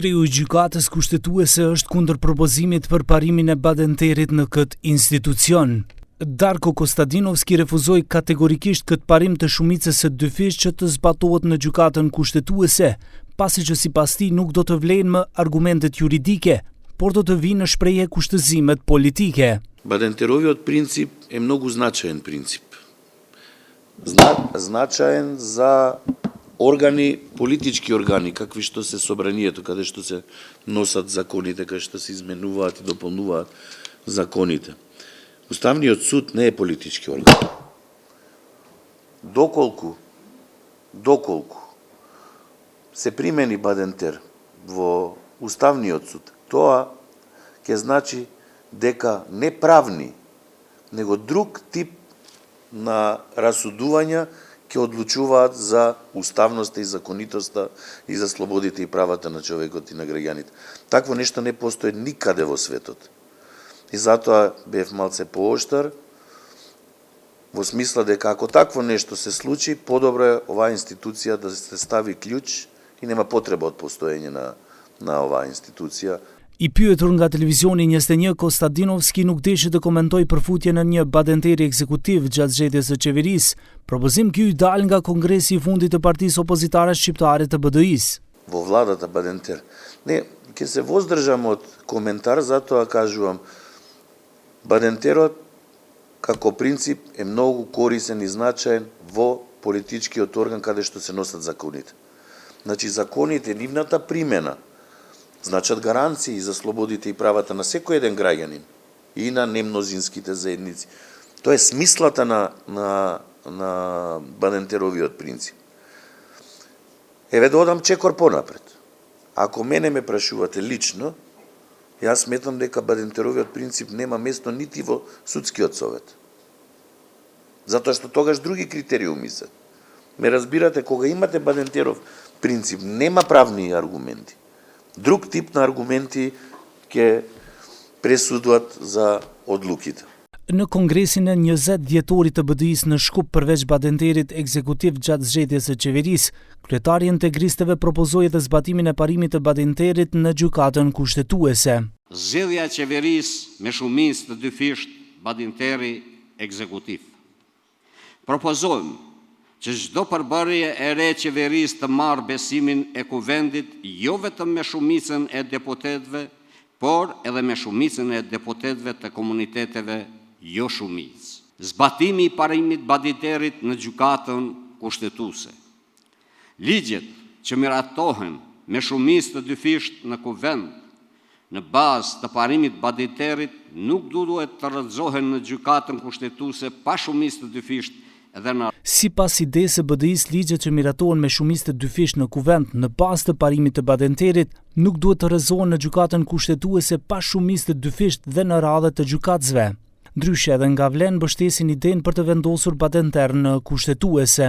Kreu I gjykatës kushtetuese është kundër propozimit për parimin e badenterit në këtë institucion. Darko Kostadinovski refuzoi kategorikisht këtë parim të shumicës së dyfish që të zbatohet në gjykatën kushtetuese, pasi që sipas tij nuk do të vlen më argumentet juridike, por do të vinë në shprehje kushtëzimet politike. Badenteroviот принцип е многу значаен принцип. Значаен за органи, политички органи, какви што се собранието, каде што се носат законите, каде што се изменуваат и дополнуваат законите. Уставниот суд не е политички орган. Доколку се примени бадентер во Уставниот суд, тоа ќе значи дека не правни, него друг тип на расудувања ќе одлучуваат за уставноста и законитоста и за слободите и правата на човекот и на граѓаните. Такво нешто не постои никаде во светот. И затоа бев малце пооштар, во смисла дека ако такво нешто се случи, подобро е оваа институција да се стави клjuč и нема потреба од постоење на оваа институција. I pyetur nga televizioni 21, Kostadinovski nuk deshi të komentoj përfutjen e një badenteri ekzekutiv gjatë zgjedhjes së qeverisë. Propozim ky I dal nga kongresi I fundit të partisë opozitare shqiptare të BDI-s. Во владата бадентер. Не, ќе се воздржам од коментар, затоа кажувам, бадентерот како принцип е многу корисен и значаен во политичкиот орган каде што се носат законите. Значи законите, нивната примена значат гаранции за слободите и правата на секој еден граѓанин и на немнозинските заедници. Тоа е смислата на бадентеровиот принцип. Еве да одам чекор понапред. Ако мене ме прашувате лично, јас сметам дека бадентеровиот принцип нема место нити во судскиот совет. Затоа што тогаш други критериуми се. Ме разбирате, кога имате бадентеров принцип, нема правни аргументи. Друг тип на аргументи ќе пресудуват за одлуките. Në kongresin e 20 dhjetorit të BDI-s në Shkup përveç badenterit ekzekutiv gjatë zgjedhjes së qeverisë, kryetari I integristëve propozoi edhe zbatimin e parimit të badenterit në gjykatën kushtetuese. Zgjedhja e qeverisë me shumicë të dyfisht badenteri ekzekutiv. Propozojmë që çdo përbërje e re qeverisë të marrë besimin e kuvendit jo vetëm me shumicën e deputetëve, por edhe me shumicën e deputetëve të komuniteteve jo shumicë. Zbatimi I parimit badenterit në gjykatën kushtetuese. Ligjet që miratohen me shumicë të dyfisht në kuvend në bazë të parimit badenterit nuk duhet të rrëzohen në gjykatën kushtetuese pa shumicë të dyfisht. Sipas idesë së BDI-s, ligjet që miratohen me shumicë të dyfisht në kuvend në bazë të parimit të badenterit nuk duhet të rrëzohen në gjykatën kushtetuese pa shumicë të dyfisht dhe në radhët të gjykatësve. Ndryshe edhe nga vlen mbështesin idenë për të vendosur badenter në kushtetuese.